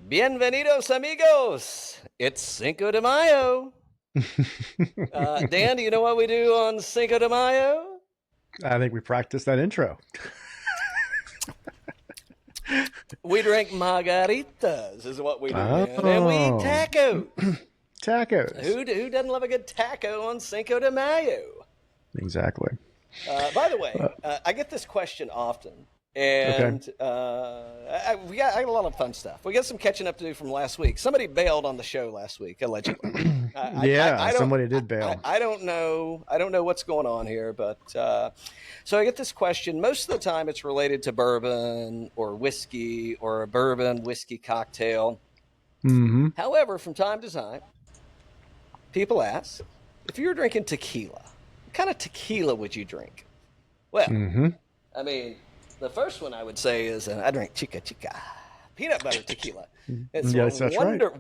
Bienvenidos, amigos. It's Cinco de Mayo. Dan, do you know what we do on Cinco de Mayo? I think we practiced that intro. We drink margaritas is what we do, man. And we eat tacos. Tacos. Who doesn't love a good taco on Cinco de Mayo? Exactly. By the way, I get this question often. And I got a lot of fun stuff. We got some catching up to do from last week. Somebody bailed on the show last week, allegedly. Somebody did bail. I don't know. I don't know what's going on here, but so I get this question. Most of the time, it's related to bourbon or whiskey or a bourbon whiskey cocktail. Mm-hmm. However, from time to time, people ask if you were drinking tequila, what kind of tequila would you drink? Well, I mean. The first one I would say is I drink Chica Chica, peanut butter tequila. It's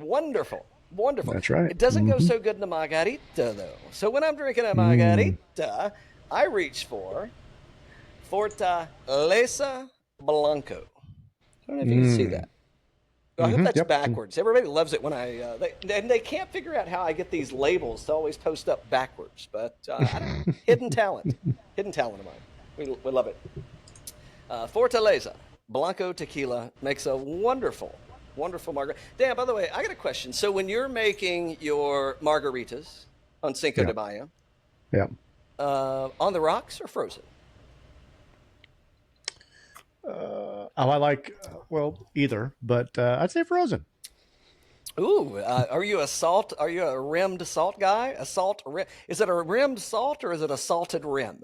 wonderful. That's right. It doesn't go so good in a margarita, though. So when I'm drinking a margarita, I reach for Fortaleza Blanco. I don't know if you can see that. I hope that's backwards. Everybody loves it when they can't figure out how I get these labels to always post up backwards. But hidden talent of mine. We love it. Fortaleza Blanco tequila makes a wonderful margarita. Dan, by the way, I got a question. So when you're making your margaritas on Cinco de Mayo, on the rocks or frozen? I like, either, but I'd say frozen. Ooh, are you a rimmed salt guy? Is it a rimmed salt or is it a salted rim?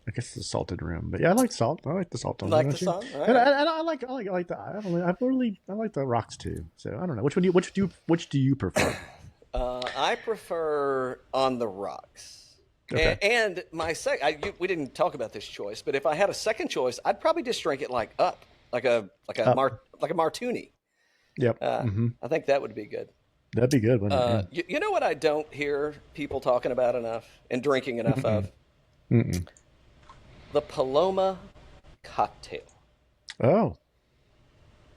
I guess it's a salted rim, but yeah, I like salt. I like the salt on like the salt, right. and I like the I like the rocks too. So I don't know which do you prefer? I prefer on the rocks. Okay. And my we didn't talk about this choice, but if I had a second choice, I'd probably just drink it like a martini. Yep. I think that would be good. That'd be good, wouldn't it? You know what I don't hear people talking about enough and drinking enough of? The Paloma cocktail. Oh.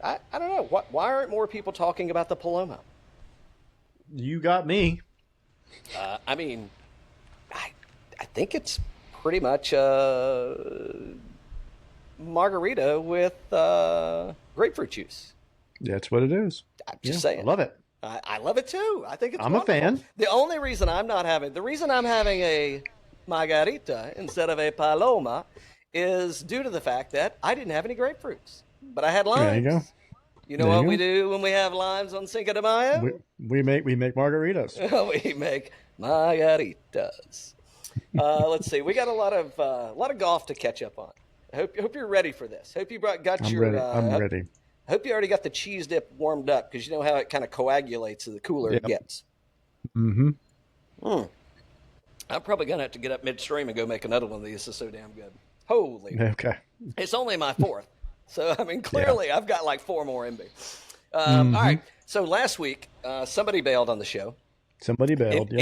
I don't know. Why aren't more people talking about the Paloma? You got me. I mean, I think it's pretty much margarita with grapefruit juice. That's what it is. I'm just saying. I love it. I love it too. I think it's I'm wonderful. a fan. The reason I'm having a margarita instead of a Paloma is due to the fact that I didn't have any grapefruits, but I had limes. There you go. You know what we do when we have limes on Cinco de Mayo? We make margaritas. We make margaritas. Let's see. We got a lot of golf to catch up on. I hope you're ready for this. Hope you I'm ready. I hope you already got the cheese dip warmed up because you know how it kind of coagulates the cooler it gets. I'm probably going to have to get up midstream and go make another one of these. It's so damn good. Holy. Okay. It's only my fourth. So, I mean, clearly I've got like four more in me. All right. So last week, somebody bailed on the show. Somebody bailed,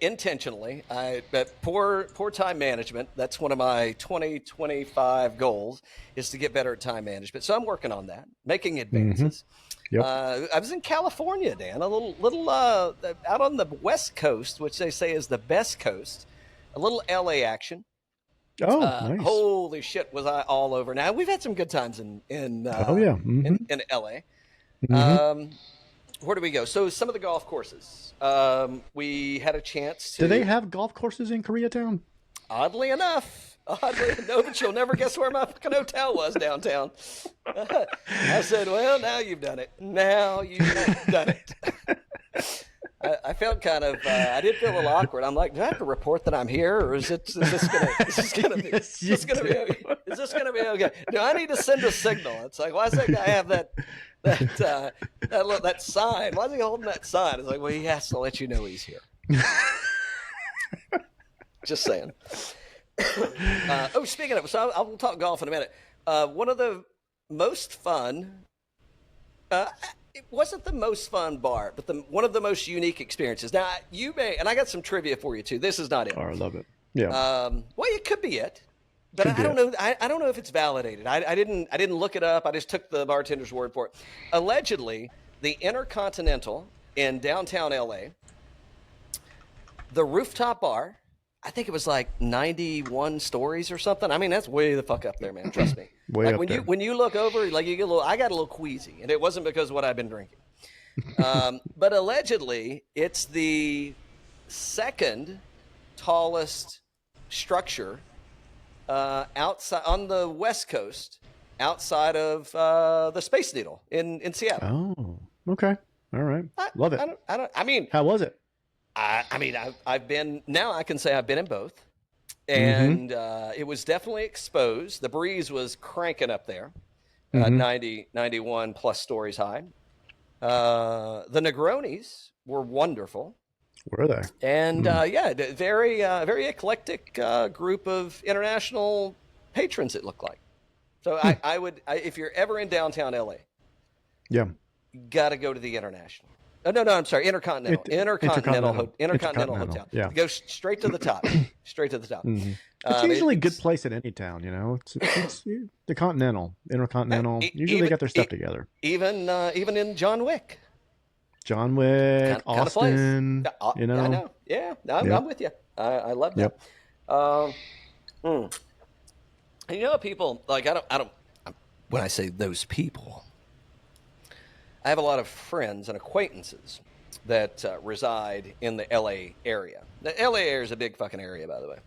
intentionally. But poor time management. That's one of my 2025 goals is to get better at time management. So I'm working on that, making advances. Yep. I was in California, Dan, a little out on the West Coast, which they say is the best coast. A little LA action. Oh, nice. Holy shit, was I all over. Now, we've had some good times in LA. Where do we go? So some of the golf courses. We had a chance to... Do they have golf courses in Koreatown? Oddly enough. No, but you'll never guess where my fucking hotel was downtown. I said, well, now you've done it. I felt kind of, I did feel a little awkward. I'm like, do I have to report that I'm here, or is this gonna be okay? Do I need to send a signal? It's like, why does that guy have that sign? Why is he holding that sign? It's like, well, he has to let you know he's here. Just saying. Speaking of, so I will talk golf in a minute. One of the most fun. It wasn't the most fun bar, but one of the most unique experiences. Now, you may, and I got some trivia for you too. This is not it. Oh, I love it. Yeah. Well, it could be it, But I don't know. I don't know if it's validated. I didn't look it up. I just took the bartender's word for it. Allegedly, the Intercontinental in downtown LA, the rooftop bar, I think it was like 91 stories or something. I mean, that's way the fuck up there, man. Trust me. Way like up when there. when you look over, like you get a little. I got a little queasy, and it wasn't because of what I've been drinking. But allegedly, it's the second tallest structure outside on the West Coast, outside of the Space Needle in Seattle. Oh, okay, all right, love it. I mean, how was it? I mean, I've been, now I can say I've been in both, and it was definitely exposed. The breeze was cranking up there, 90, 91 plus stories high. The Negronis were wonderful. Were they? And yeah, very eclectic group of international patrons, it looked like. So I would, if you're ever in downtown LA, yeah, you got to go to the International. Oh, no, I'm sorry, Intercontinental Hotel. Yeah, go straight to the top, straight to the top. It's usually a good place in any town, you know. It's the Intercontinental. Usually they got their stuff together. Even in John Wick, Austin. You know. I know. Yeah, I'm with you. I love that. And you know, people like I don't. When I say those people, I have a lot of friends and acquaintances that reside in the LA area. The LA area is a big fucking area, by the way.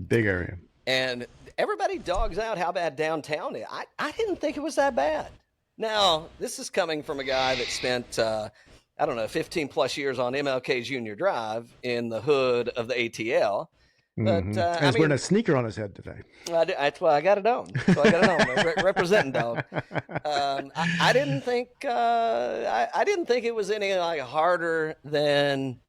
Big area. And everybody dogs out how bad downtown is. I didn't think it was that bad. Now, this is coming from a guy that spent, 15 plus years on MLK Jr. Drive in the hood of the ATL. But he's wearing a sneaker on his head today. That's why I got it on. Representing, dog. I didn't think I didn't think it was any like harder than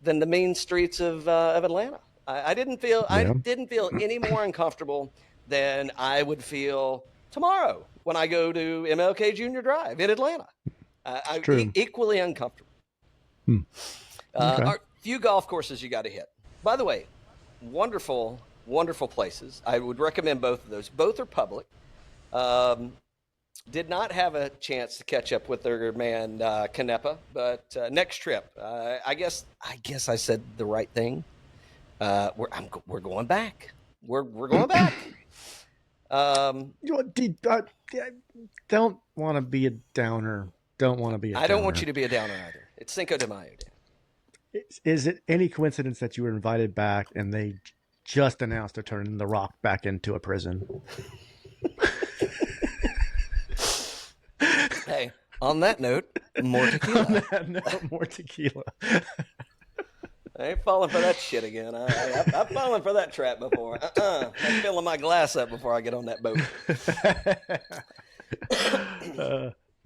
the mean streets of Atlanta. I didn't feel any more uncomfortable than I would feel tomorrow when I go to MLK Jr. Drive in Atlanta. Equally uncomfortable. A few golf courses you got to hit. By the way, wonderful places. I would recommend both of those. Both are public. Did not have a chance to catch up with their man Canepa, but next trip, I guess I said the right thing. We're going back. We're going back. Don't want to be a downer. I don't want you to be a downer either. It's Cinco de Mayo Day. Is it any coincidence that you were invited back and they just announced they're turning The Rock back into a prison? Hey, on that note, more tequila. More tequila. I ain't falling for that shit again. I've fallen for that trap before. I'm filling my glass up before I get on that boat.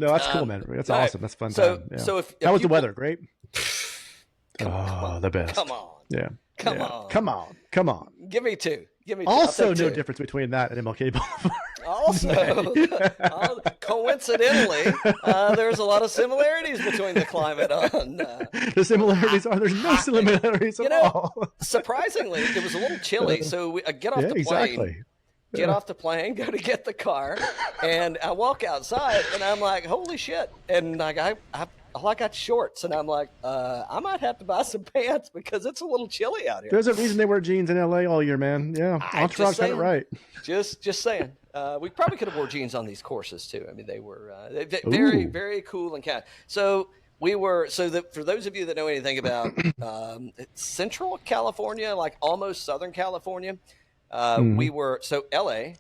No, that's cool, man. That's awesome. That's fun time. Yeah. So if how was the weather? Great. Come on. The best. Come on. Yeah. Come on. Give me two. Also, no difference between that and MLK Boulevard. Also, coincidentally, there's a lot of similarities between the climate on. The similarities are there's no similarities at all. Surprisingly, it was a little chilly, so we get off the plane. Exactly. Get off the plane, go to get the car, and I walk outside, and I'm like, "Holy shit!" And like I got shorts, and I'm like, I might have to buy some pants because it's a little chilly out here. There's a reason they wear jeans in LA all year, man. Yeah, Entourage got it right. Just saying. We probably could have wore jeans on these courses too. I mean, they were very, very cool and kind. So we were. For those of you that know anything about Central California, like almost Southern California. We were LA,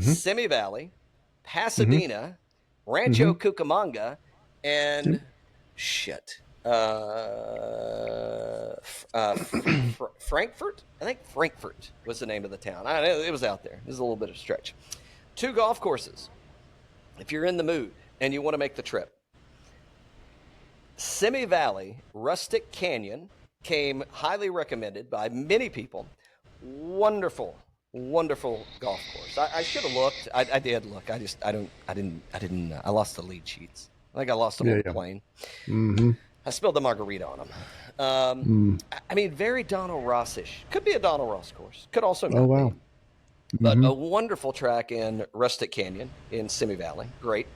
Simi Valley, Pasadena, Rancho Cucamonga, and Frankfurt. I think Frankfurt was the name of the town. It was out there. It was a little bit of a stretch. 2 golf courses. If you're in the mood and you want to make the trip, Simi Valley, Rustic Canyon came highly recommended by many people. Wonderful golf course. I should have looked. I did look. I lost the lead sheets. I think I lost them on the plane. I spilled the margarita on them. I mean, very Donald Ross-ish. Could be a Donald Ross course. Could also not be. But a wonderful track in Rustic Canyon in Simi Valley. Great.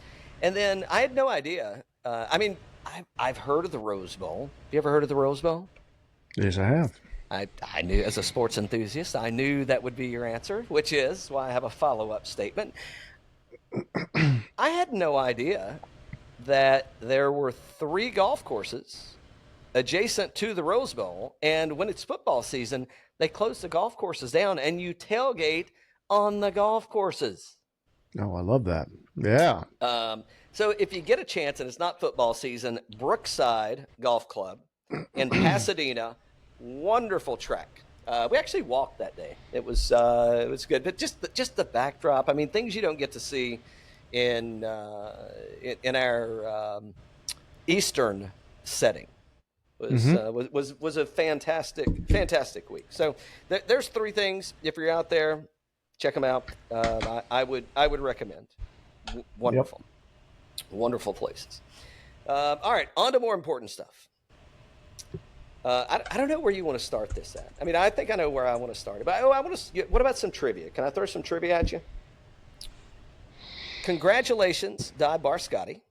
And then I had no idea. I've heard of the Rose Bowl. Have you ever heard of the Rose Bowl? Yes, I have. I knew, as a sports enthusiast, I knew that would be your answer, which is why I have a follow-up statement. I had no idea that there were 3 golf courses adjacent to the Rose Bowl, and when it's football season, they close the golf courses down, and you tailgate on the golf courses. Oh, I love that. Yeah. So if you get a chance and it's not football season, Brookside Golf Club in Pasadena, wonderful track. We actually walked that day. It was good, but just the backdrop. I mean, things you don't get to see in our eastern setting was a fantastic week. So there's 3 things. If you're out there, check them out. I would recommend. Wonderful, wonderful places. All right, on to more important stuff. I don't know where you want to start this at. I mean, I think I know where I want to start. But what about some trivia? Can I throw some trivia at you? Congratulations, Divebar Scottie.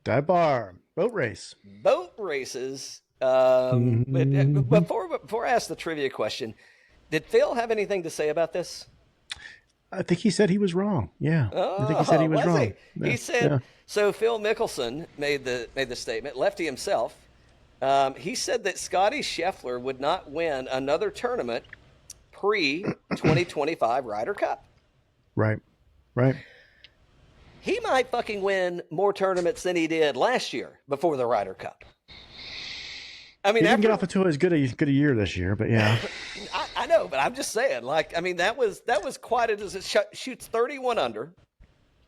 Divebar boat race. Boat races. But before I ask the trivia question, did Phil have anything to say about this? I think he said he was wrong. Yeah, I think he said he was wrong. He said so. Phil Mickelson made the statement. Lefty himself. He said that Scottie Scheffler would not win another tournament pre-2025 Ryder Cup. Right. He might fucking win more tournaments than he did last year before the Ryder Cup. I mean, he didn't get off to as good a year this year, but yeah. I know, but I'm just saying, that was quite it shoots 31 under.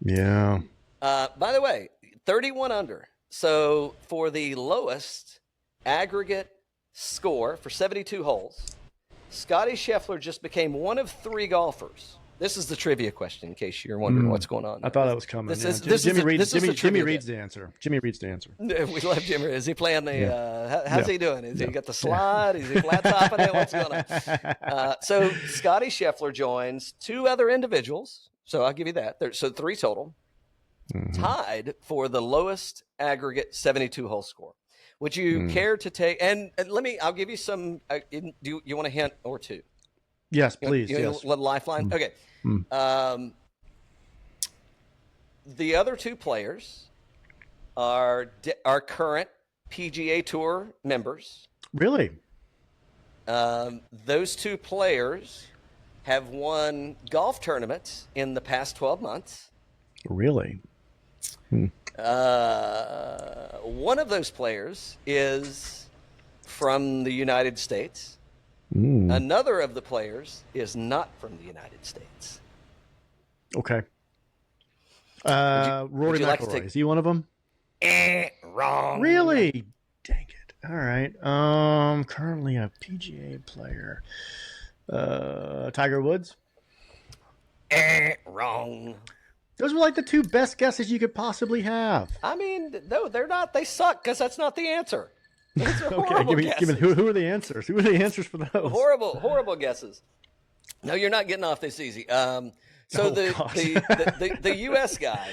Yeah. By the way, 31 under. So for the lowest aggregate score for 72 holes, Scottie Scheffler just became one of 3 golfers. This is the trivia question, in case you're wondering what's going on. I thought that was coming. Jimmy reads the answer. Jimmy reads the answer. We love Jimmy. Is he playing the? How's he doing? Is he got the slide? Is he flat topping it? What's going on? So Scottie Scheffler joins 2 other individuals. So I'll give you that. So 3 total, tied for the lowest aggregate 72 hole score. Would you care to take? And I'll give you some. Do you want a hint or 2? Yes, please. Yes. Lifeline. Okay. The other 2 players are current PGA Tour members. Really? Those 2 players have won golf tournaments in the past 12 months. Really? One of those players is from the United States. Another of the players is not from the United States. Okay. Rory McIlroy. Is he one of them? Wrong. Really? Dang it. All right. Currently a PGA player. Tiger Woods? Wrong. Those were like the 2 best guesses you could possibly have. I mean, no, they're not. They suck because that's not the answer. Okay, give me who are the answers? Who are the answers for those? Horrible guesses. No, you're not getting off this easy. The U.S. guy,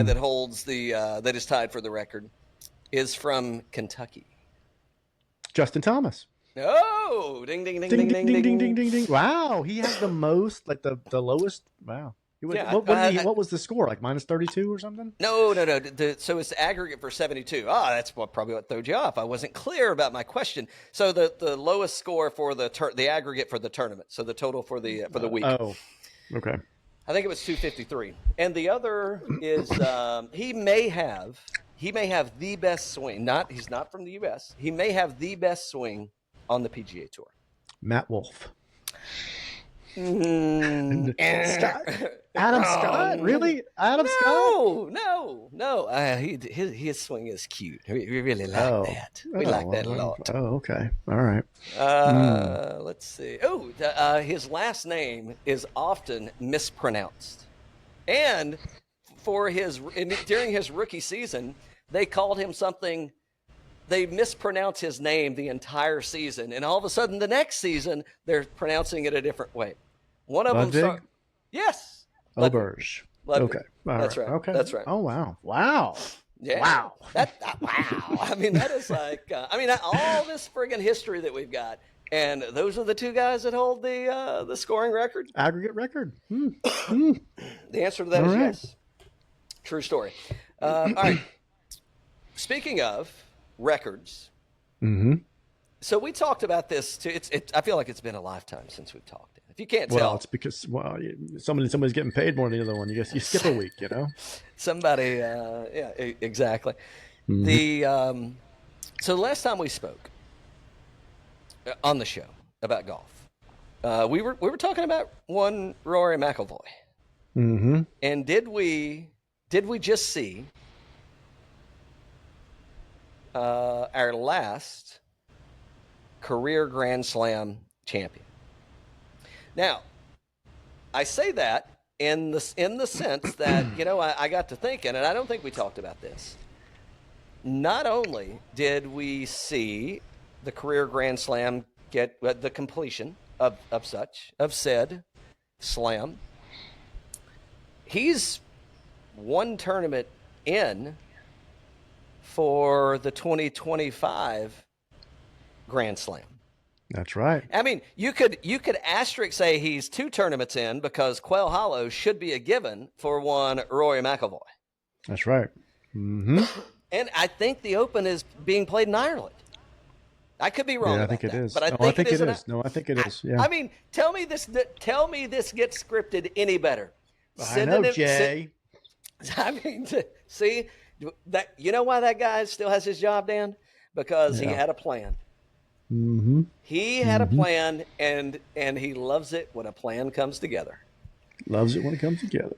that holds that is tied for the record, is from Kentucky. Justin Thomas. Oh, ding ding ding ding ding ding ding ding ding. Wow, he has the most, like the lowest. Wow. What was the score? Like minus 32 or something? No. So it's aggregate for 72. That's probably what threw you off. I wasn't clear about my question. So the lowest score for the aggregate for the tournament. So the total for the week. Oh, okay. I think it was 253. And the other is he may have the best swing. He's not from the U.S. He may have the best swing on the PGA Tour. Matt Wolff. Adam Scott? Really? Adam Scott? No. His swing is cute. We really like that. We like that a lot. Oh, okay. All right. Let's see. His last name is often mispronounced. And during his rookie season, they called him something. They mispronounced his name the entire season, and all of a sudden, the next season, they're pronouncing it a different way. One of them. Yes. Oh, Berger. Okay. That's right. Okay. That's right. Oh, wow. Wow. Yeah. Wow. Wow. I mean, that is like, all this friggin' history that we've got. And those are the two guys that hold the scoring record. Aggregate record. The answer to that is yes. True story. All right. Speaking of records, so we talked about this too. I feel like it's been a lifetime since we've talked. If you can't tell, well, it's because somebody's getting paid more than the other one. You skip a week, Somebody, yeah, exactly. So the last time we spoke on the show about golf, we were talking about one Rory McIlroy. And did we just see our last career Grand Slam champion? Now, I say that in the sense that, I got to thinking, and I don't think we talked about this. Not only did we see the career Grand Slam get the completion of said slam, he's one tournament in for the 2025 Grand Slam. That's right. I mean, you could asterisk say he's two tournaments in because Quail Hollow should be a given for one Rory McIlroy. That's right. And I think the Open is being played in Ireland. I could be wrong. Yeah, I think it is. But I think it is. No, I think it is. Yeah. I mean, tell me this gets scripted any better. I know, Jay. I mean, see that, why that guy still has his job, Dan? Because he had a plan. He had a plan, and he loves it when a plan comes together. Loves it when it comes together.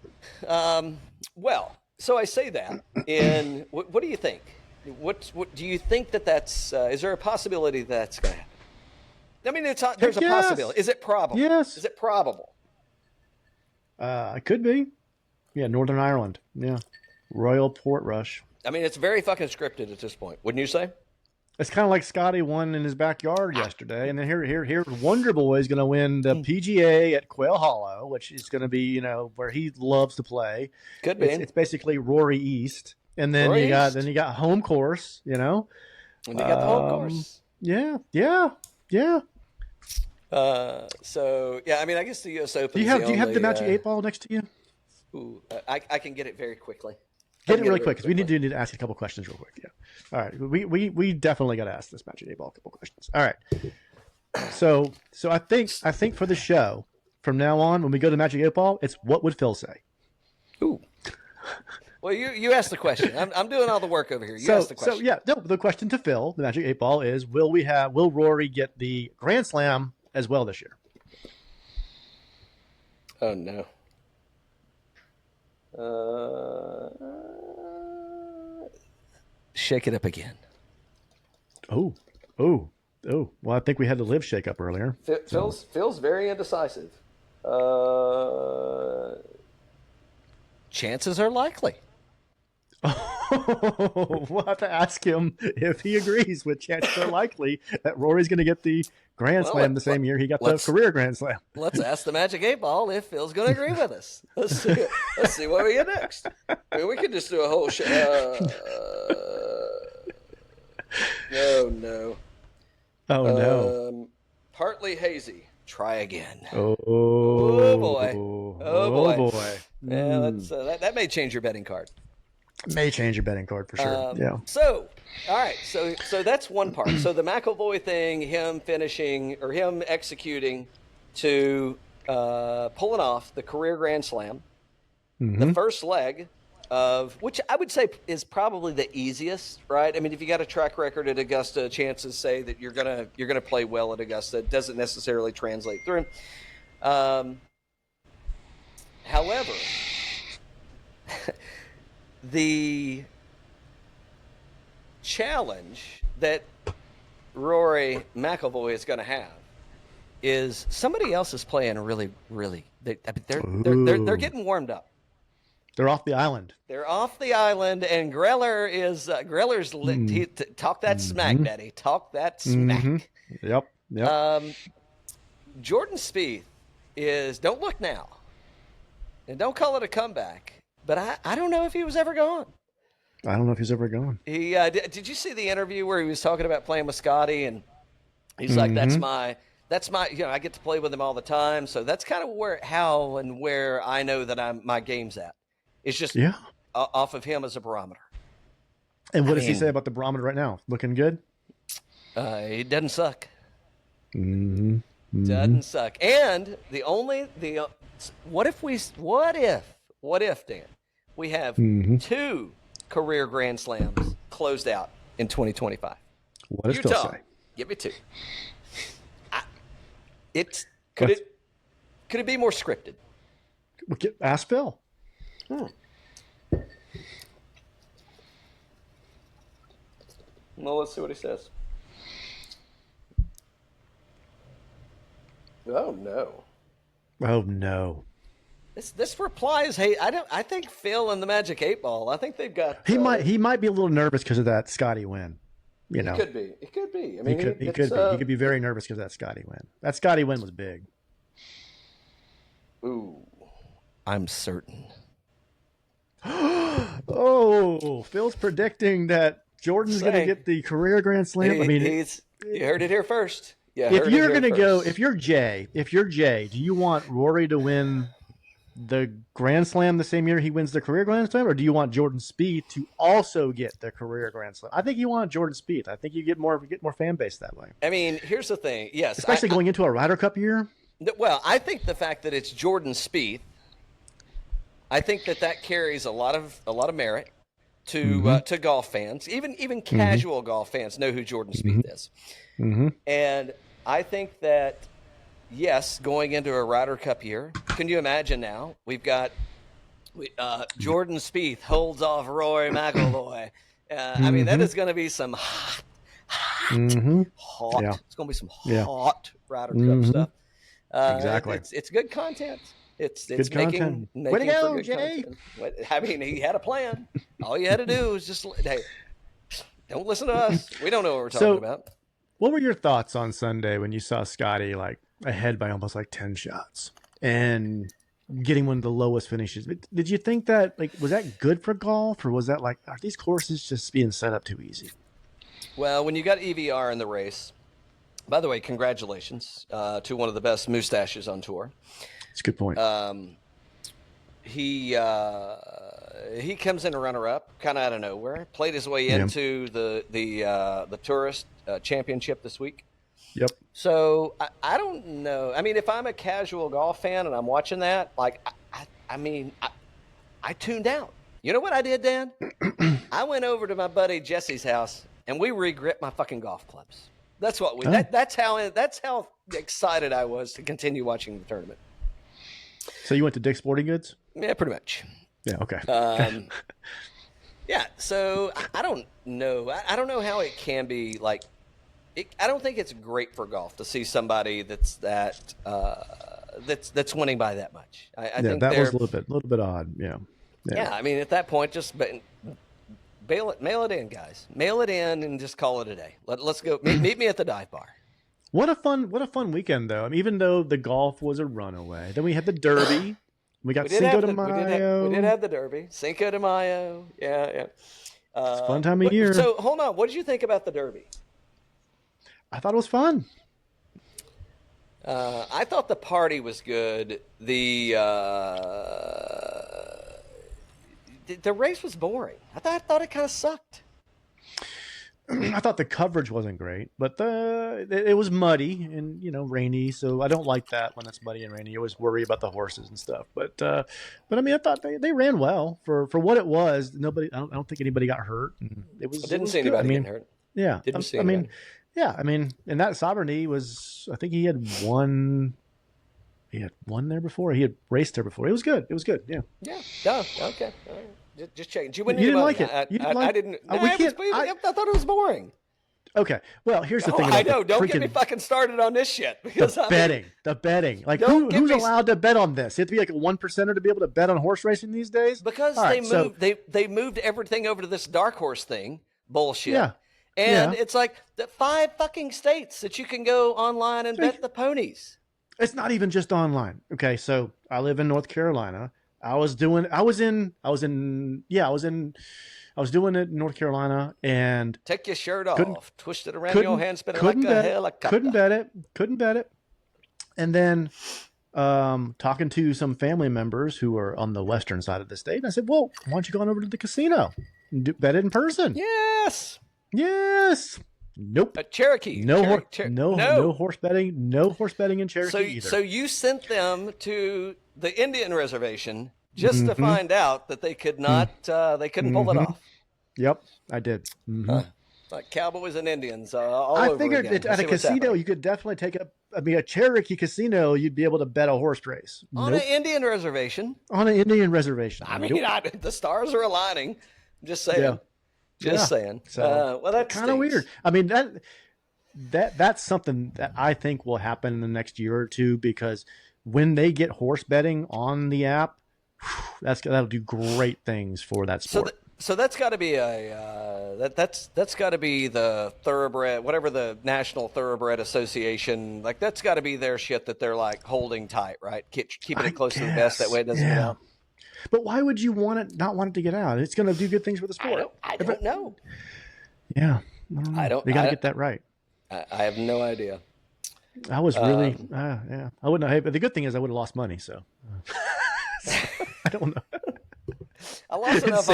Well, so I say that. And what do you think? What do you think that's? Is there a possibility that's going to happen? I mean, there's a possibility. Is it probable? Yes. Is it probable? It could be. Yeah, Northern Ireland. Yeah, Royal Portrush. I mean, it's very fucking scripted at this point, wouldn't you say? It's kind of like Scottie won in his backyard yesterday, and then here, Wonder Boy is going to win the PGA at Quail Hollow, which is going to be, where he loves to play. Could be. It's basically Rory East, and then you got home course, And you got the home course. Yeah. So yeah, I mean, I guess the U.S. Open. Do you have the Magic 8 Ball next to you? Ooh, I can get it very quickly. Get it really quick because we need to ask a couple questions real quick. Yeah. All right. We definitely got to ask this Magic 8 Ball a couple questions. All right. So I think for the show from now on, when we go to Magic 8 Ball, it's what would Phil say? Ooh. Well, you asked the question. I'm doing all the work over here. You asked the question. So yeah, no, the question to Phil, the Magic 8 Ball, is will Rory get the Grand Slam as well this year? Oh no. Shake it up again. Oh. Well, I think we had the live shake up earlier. Phil's very indecisive. Chances are likely. We'll have to ask him if he agrees with chances are likely that Rory's going to get the Grand Slam the same year he got the career Grand Slam. Let's ask the Magic 8 Ball if Phil's going to agree with us. Let's see what we get next. I mean, we could just do a whole show. No. Oh, no. Partly hazy. Try again. Oh boy. Yeah, that may change your betting card. May change your betting card for sure. Yeah. So, all right. So that's one part. So the McIlroy thing, him executing to pulling off the career Grand Slam, the first leg of which I would say is probably the easiest, right? I mean, if you got a track record at Augusta, chances say that you're gonna play well at Augusta. It doesn't necessarily translate through. However, the challenge that Rory McIlroy is going to have is somebody else is playing really, really. They're getting warmed up. They're off the island. They're off the island, and Greller's talk that smack, Daddy. Talk that smack. Yep. Jordan Spieth is don't look now. And don't call it a comeback. But I don't know if he was ever gone. I don't know if he's ever gone. He did you see the interview where he was talking about playing with Scottie, and he's like, that's my I get to play with him all the time, so that's kind of where I know that my game's at. It's just off of him as a barometer. And what does he say about the barometer right now? Looking good? He doesn't suck. Mm-hmm. Doesn't suck. And what if Dan, we have 2 career Grand Slams closed out in 2025? What does Phil say? Give me 2. Could it be more scripted? Ask Phil. Well, let's see what he says. Oh no. Oh no. This reply is I think Phil and the Magic 8 Ball. I think they've got. He might be a little nervous because of that Scottie win. You know, It could be. I mean, he could be very nervous because of that Scottie win. That Scottie win was big. Ooh, I'm certain. Oh, Phil's predicting that Jordan's going to get the career Grand Slam. You heard it here first. Yeah. If you're going to go, if you're Jay, do you want Rory to win the Grand Slam the same year he wins the career Grand Slam, or do you want Jordan Spieth to also get the career Grand Slam? I think you want Jordan Spieth. I think you get more fan base that way. I mean, here's the thing. Yes, especially going into a Ryder Cup year. Well, I think the fact that it's Jordan Spieth, I think that carries a lot of merit to golf fans. Even casual golf fans know who Jordan Spieth is, and I think that. Yes, going into a Ryder Cup year. Can you imagine now? We've got Jordan Spieth holds off Rory McIlroy. I mean, that is going to be some hot. Yeah. It's going to be some hot Ryder Cup stuff. Exactly. It's good content. It's good content. Making way to go, Jay. I mean, he had a plan. All you had to do was just, hey, don't listen to us. We don't know what we're talking about. What were your thoughts on Sunday when you saw Scottie ahead by almost 10 shots and getting one of the lowest finishes? Did you think that was that good for golf, or was that are these courses just being set up too easy? Well, when you got EVR in the race, by the way, congratulations to one of the best mustaches on tour. That's a good point. He comes in a runner-up, kind of out of nowhere. Played his way into the Truist Championship this week. Yep. So I don't know. I mean, if I'm a casual golf fan and I'm watching that, I tuned out. You know what I did, Dan? I went over to my buddy Jesse's house and we re-gripped my fucking golf clubs. That's what we. That's how excited I was to continue watching the tournament. So you went to Dick's Sporting Goods? Yeah, pretty much. Yeah. Okay. Yeah. So I don't know. I don't know how it can be I don't think it's great for golf to see somebody that's winning by that much. I think that was a little bit odd. Yeah. Yeah. I mean, at that point, just mail it in, guys. Mail it in and just call it a day. Let's go. Meet me at the dive bar. What a fun weekend, though. I mean, even though the golf was a runaway, then we had the Derby. We got Cinco de Mayo. We did have the Derby. Cinco de Mayo. Yeah. It's a fun time of year. So hold on. What did you think about the Derby? I thought it was fun. I thought the party was good. The race was boring. I thought it kind of sucked. I thought the coverage wasn't great, but it was muddy and rainy. So I don't like that when it's muddy and rainy. You always worry about the horses and stuff. But I mean, I thought they ran well for what it was. Nobody, I don't think anybody got hurt. I didn't see anybody getting hurt. Yeah, didn't see anybody. I mean, and that Sovereignty was. I think he had one. He had won there before. He had raced there before. It was good. Yeah. Yeah. Oh, okay. All right. Just checking. Did you win? You didn't like it. I didn't. I thought it was boring. Okay. Well, here's the thing. I know. Don't get me fucking started on this shit. Because the betting. Who's allowed to bet on this? You have to be a 1%er to be able to bet on horse racing these days. Because they moved everything over to this dark horse thing. Bullshit. Yeah. And it's the 5 fucking states that you can go online and bet the ponies. It's not even just online. Okay, so I live in North Carolina. I was doing it in North Carolina and Take your shirt couldn't off, twist it around your hand, spin it like couldn't a bet it. helicopter. Couldn't bet it. And then talking to some family members who are on the western side of the state, and I said, "Well, why don't you go on over to the casino and bet it in person?" Yes. Nope. Cherokee. No horse betting. No horse betting in Cherokee either. So you sent them to the Indian reservation just to find out that they could not. They couldn't pull it off. Yep, I did. Like Cowboys and Indians all over again. I figured at a casino you could definitely take a Cherokee casino, you'd be able to bet a horse race. On an Indian reservation. On an Indian reservation. I mean, the stars are aligning. I'm just saying. Yeah. Just saying. So, well, that's kind of weird. I mean, that's something that I think will happen in the next year or two, because when they get horse betting on the app, that'll do great things for that sport. So that's got to be that's got to be the thoroughbred, whatever the National Thoroughbred Association, like that's got to be their shit that they're like holding tight, right? Keeping it close to the vest, that way it doesn't get out. But why would you not want it to get out? It's going to do good things for the sport. I don't know. Yeah, I don't know. They got to get that right. I have no idea. I was really, I wouldn't have. But the good thing is I would have lost money. So I don't know. I lost enough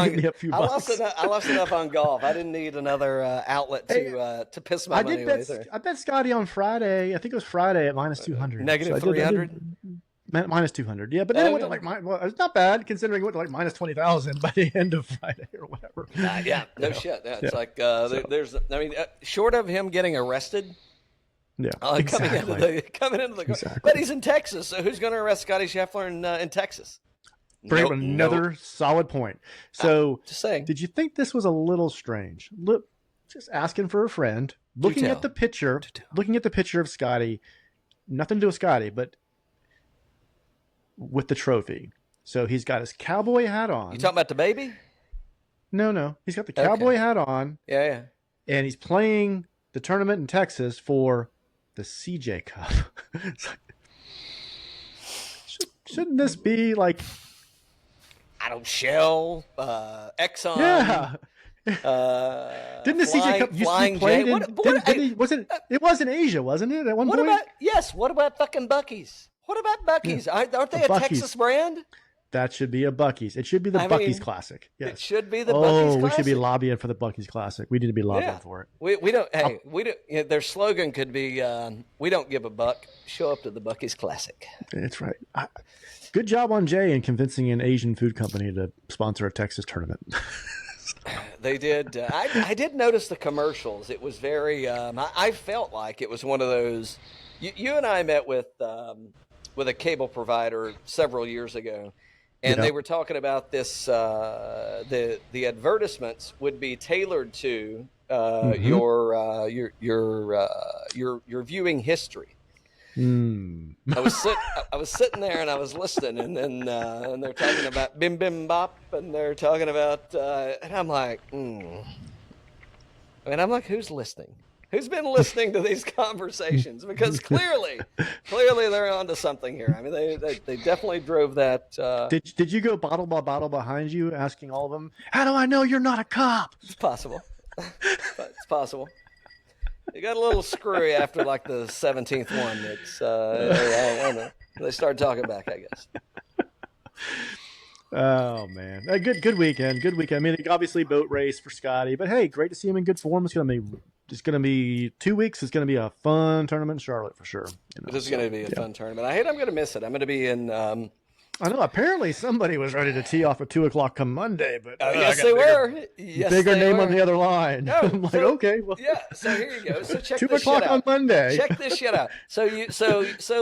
on golf. I didn't need another outlet to piss my money away. I bet Scottie on Friday. I think it was Friday at minus 200. Negative 300. Minus 200, yeah, but then it went to like it's not bad considering it went to like minus 20,000 by the end of Friday or whatever. Shit. Yeah, it's like there's. I mean, short of him getting arrested. Yeah, coming into the. Exactly. But he's in Texas, so who's going to arrest Scottie Scheffler in Texas? Bring up another solid point. So, just saying, did you think this was a little strange? Look, just asking for a friend, looking at the picture of Scottie. Nothing to do with Scottie, but with the trophy. So he's got his cowboy hat on. You talking about the baby? No. He's got the cowboy hat on. Yeah. And he's playing the tournament in Texas for the CJ Cup. Shouldn't this be like, I don't Shell, Exxon? Yeah. Didn't the CJ Cup used to be played it was in Asia, wasn't it? At one point? What about fucking Buc-ee's? What about Buc-ee's? Yeah. Aren't they a Texas brand? That should be a Buc-ee's. It should be the Buc-ee's Classic. Yes. It should be the Buc-ee's Classic. We should be lobbying for the Buc-ee's Classic. We need to be lobbying for it. We don't. Hey, we don't. Their slogan could be, "We don't give a buck. Show up to the Buc-ee's Classic." That's right. Good job on Jay in convincing an Asian food company to sponsor a Texas tournament. They did. I did notice the commercials. It was very. I felt like it was one of those. You and I met with a cable provider several years ago, and they were talking about this. The advertisements would be tailored to your viewing history. I was sitting there and I was listening, and then and they're talking about bim bim bop, and they're talking about and I'm like, and I'm like, who's listening? Who's been listening to these conversations? Because clearly they're onto something here. I mean, they definitely drove that. Did you go bottle by bottle behind you, asking all of them, "How do I know you're not a cop?" It's possible. It's possible. You got a little screwy after like the 17th one. It's I don't know. They started talking back, I guess. Oh man, a good weekend. Good weekend. I mean, obviously boat race for Scottie, but hey, great to see him in good form. It's gonna be 2 weeks. It's gonna be a fun tournament in Charlotte for sure. This is gonna be a fun tournament. I'm gonna miss it. I'm gonna be in. I know. Apparently, somebody was ready to tee off at 2:00 come Monday, but yes, they were. Bigger name on the other line. No, I'm like, okay, well, yeah. So here you go. So check 2:00 on Monday. Check this shit out. So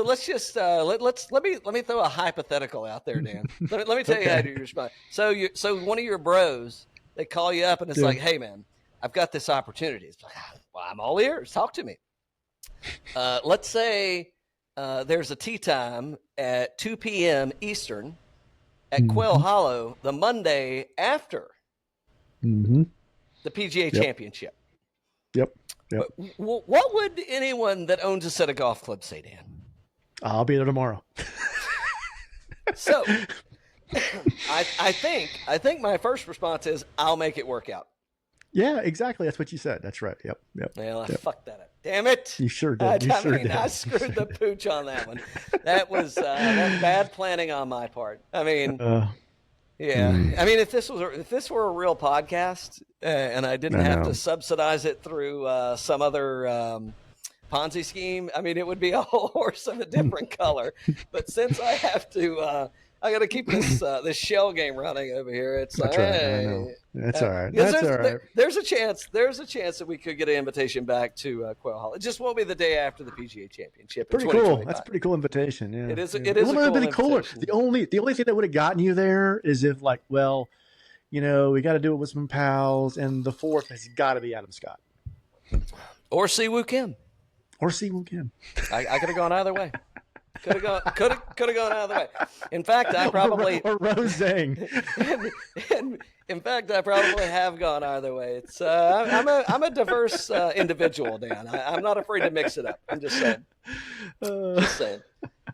let's just let me throw a hypothetical out there, Dan. Let me tell you how to respond. So one of your bros, they call you up and it's like, hey man, I've got this opportunity. It's like, well, I'm all ears. Talk to me. Let's say. There's a tee time at 2 p.m. Eastern at Quail Hollow the Monday after the PGA Championship. Yep. What would anyone that owns a set of golf clubs say, Dan? I'll be there tomorrow. So, I think my first response is I'll make it work out. Yeah, exactly. That's what you said. That's right. Yep. Well, I fucked that up. Damn it! You sure did. I screwed the pooch on that one. That was that bad planning on my part. I mean, yeah. I mean, if this were a real podcast and I didn't have to subsidize it through some other Ponzi scheme, I mean, it would be a whole horse of a different color. But since I have to. I got to keep this shell game running over here. It's That's right. I know. That's all right. That's all right. There's a chance that we could get an invitation back to Quail Hollow. It just won't be the day after the PGA Championship. Pretty cool. That's a pretty cool invitation. Yeah, it is. Yeah. It is. It would have been cooler. The only thing that would have gotten you there is if, like, well, we got to do it with some pals, and the fourth has got to be Adam Scott or Siwoo Kim. I could have gone either way. Could have gone either way. In fact, I probably or Rose Zhang. In fact, I probably have gone either way. It's I'm a diverse individual, Dan. I'm not afraid to mix it up. I'm just saying.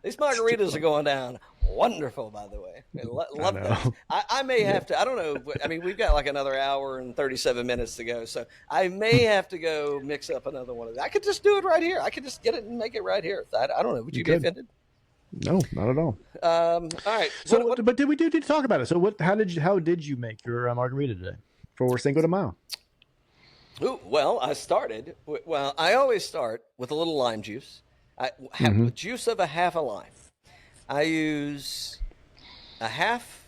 These margaritas are going down wonderful, by the way. Love them. I may have to. I don't know. I mean, we've got like another hour and 37 minutes to go, so I may have to go mix up another one of these. I could just do it right here. I could just get it and make it right here. I don't know. Would you be offended? No, not at all. All right. So, but did we do to talk about it? So, how did you make your margarita today for Cinco de Mayo? Ooh, well, I always start with a little lime juice. I have the juice of a half a lime. I use a half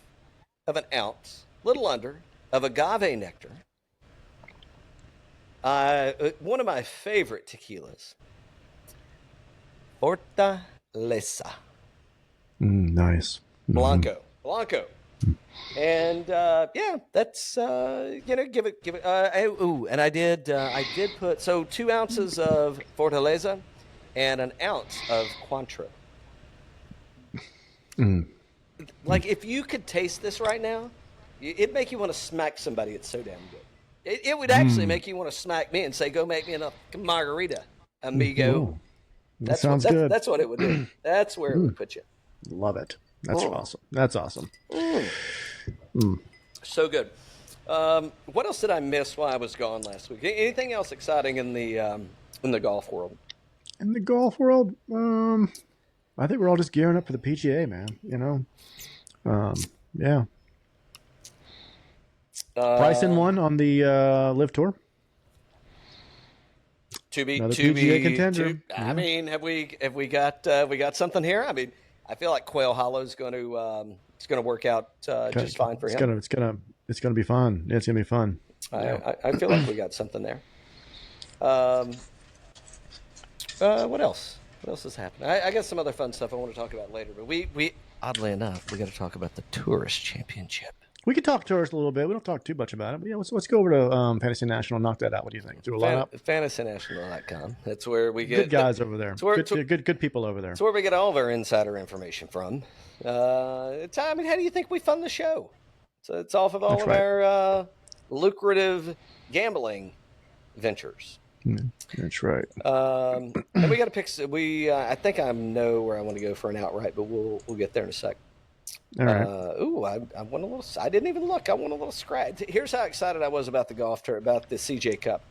of an ounce, little under, of agave nectar. One of my favorite tequilas, Fortaleza. Nice. Blanco. And that's give it. And I did put 2 ounces of Fortaleza and an ounce of Cointreau. Like, if you could taste this right now, it'd make you want to smack somebody. It's so damn good. It would actually make you want to smack me and say, "Go make me a margarita, amigo." That sounds good. That's what it would do. That's where it would put you. Love it. That's awesome. That's awesome. So good. What else did I miss while I was gone last week? Anything else exciting in the golf world? In the golf world, I think we're all just gearing up for the PGA, man. Yeah. Bryson won on the Live Tour. To be PGA contender. I mean, have we got something here? I mean, I feel like Quail Hollow is going to work out just fine for him. It's gonna be fun. Yeah, it's gonna be fun. I feel like we got something there. What else? What else has happened? I got some other fun stuff I want to talk about later, but we oddly enough, we got to talk about the Tourist Championship. We could talk tourist a little bit. We don't talk too much about it. But yeah, let's go over to Fantasy National and knock that out. What do you think? Do a lineup? FantasyNational.com. That's where we get good guys over there. Good people over there. It's where we get all of our insider information from. How do you think we fund the show? So it's off of all our lucrative gambling ventures. That's right. And we got to pick. I think I know where I want to go for an outright, but we'll get there in a sec. All right. I won a little. I didn't even look. I won a little scratch. Here's how excited I was about the golf tour, about the CJ Cup.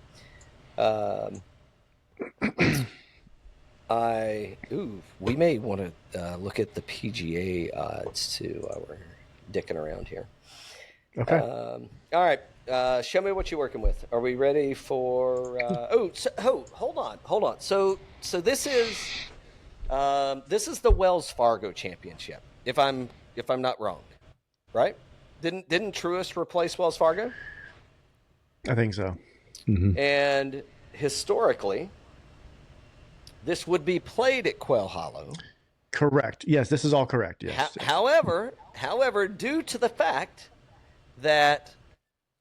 We may want to look at the PGA odds too while we're dicking around here. Okay. All right. Show me what you're working with. Are we ready for? Hold on. So this is the Wells Fargo Championship. If I'm not wrong, right? Didn't Truist replace Wells Fargo? I think so. And historically, this would be played at Quail Hollow. Correct. Yes, this is all correct. Yes. However, due to the fact that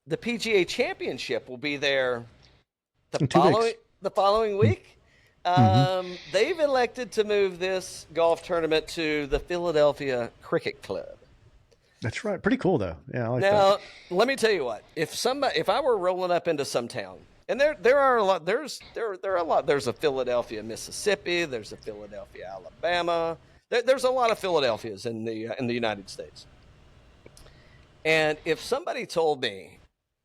the PGA Championship will be there the following week, they've elected to move this golf tournament to the Philadelphia Cricket Club. That's right. Pretty cool, though. Yeah, I like now, that. Let me tell you what. If I were rolling up into some town And there are a lot. There are a lot. There's a Philadelphia, Mississippi. There's a Philadelphia, Alabama. There's a lot of Philadelphias in the United States. And if somebody told me,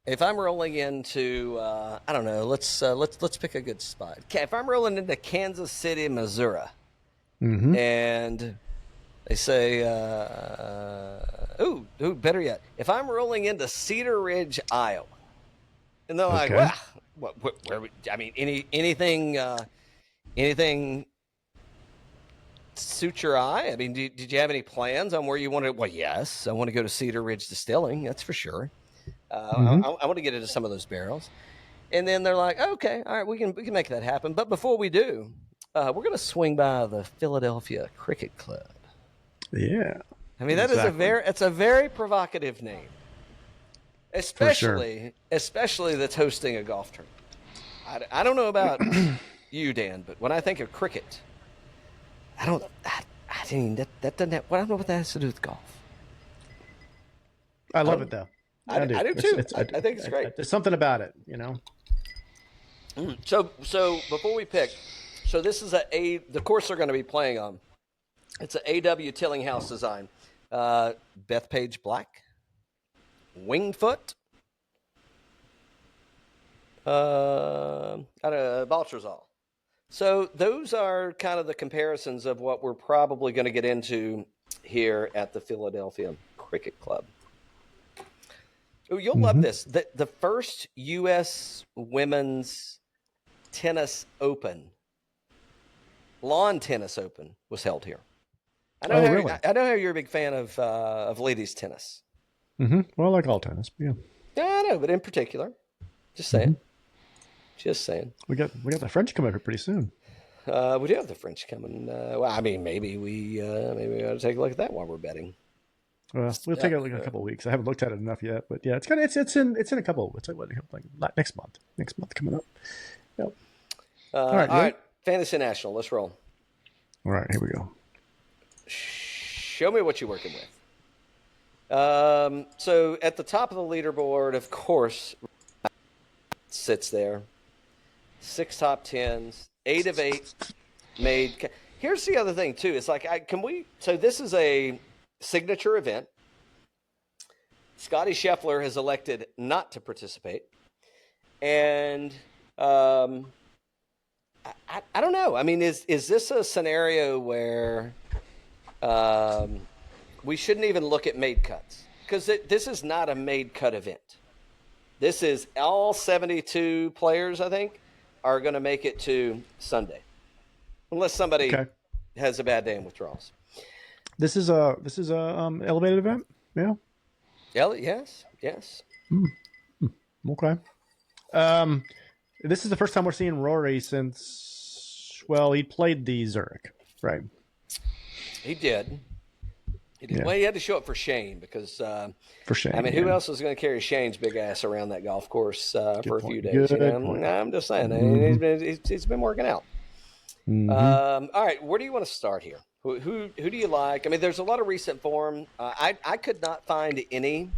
if I'm rolling into, I don't know, let's pick a good spot. If I'm rolling into Kansas City, Missouri, and they say, better yet, if I'm rolling into Cedar Ridge, Iowa, and they're like, well, where? I mean, anything suit your eye? I mean, did you have any plans on where you want to? Well, yes, I want to go to Cedar Ridge Distilling. That's for sure. I want to get into some of those barrels. And then they're like, okay, all right, we can make that happen. But before we do, we're going to swing by the Philadelphia Cricket Club. Yeah. I mean, it's a very provocative name. Especially that's hosting a golf tournament. I don't know about you, Dan, but when I think of cricket, I don't know what that has to do with golf. I love it though. I do too. I think it's great. There's something about it, you know. So before we pick, so this is the course they're going to be playing on. It's an AW Tillinghouse design. Bethpage Black, Winged Foot, Baltrazal. So those are kind of the comparisons of what we're probably going to get into here at the Philadelphia Cricket Club. Oh, you'll love this. The first U.S. Women's Tennis Open, Lawn Tennis Open, was held here. I know how you're a big fan of ladies tennis. Well, I like all tennis, but yeah. Yeah, I know, but in particular, just saying. Just saying. We got the French coming up pretty soon. We do have the French coming. Well, I mean, maybe we ought to take a look at that while we're betting. Well, we'll take a look in a couple of weeks. I haven't looked at it enough yet, but yeah, it's in a couple. It's like next month. Next month coming up. Yep. All right. Fantasy National. Let's roll. All right, here we go. Show me what you're working with. So at the top of the leaderboard, of course, sits there. 6 top 10s, 8 of 8 made. Here's the other thing too. It's like, so this is a signature event. Scottie Scheffler has elected not to participate. And I don't know. I mean, is this a scenario where we shouldn't even look at made cuts? Because this is not a made cut event. This is all 72 players, I think, are going to make it to Sunday, unless somebody has a bad day in withdrawals. This is a elevated event, yeah. Yes. Okay. This is the first time we're seeing Rory since he played the Zurich, right? He did. Yeah. Well, he had to show up for Shane because for Shane. I mean, who else is going to carry Shane's big ass around that golf course for a few days? I'm just saying, he's been working out. All right, where do you want to start here? Who do you like? I mean, there's a lot of recent form. I could not find any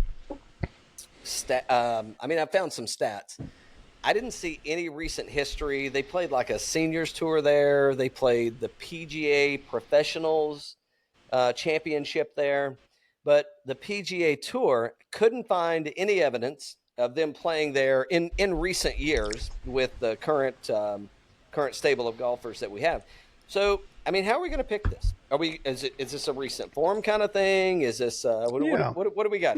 I mean, I found some stats. I didn't see any recent history. They played like a seniors tour there. They played the PGA Professionals Championship there, but the PGA Tour couldn't find any evidence of them playing there in recent years with the current stable of golfers that we have. So, I mean, how are we going to pick this? Is this a recent form kind of thing? Is this what do we got?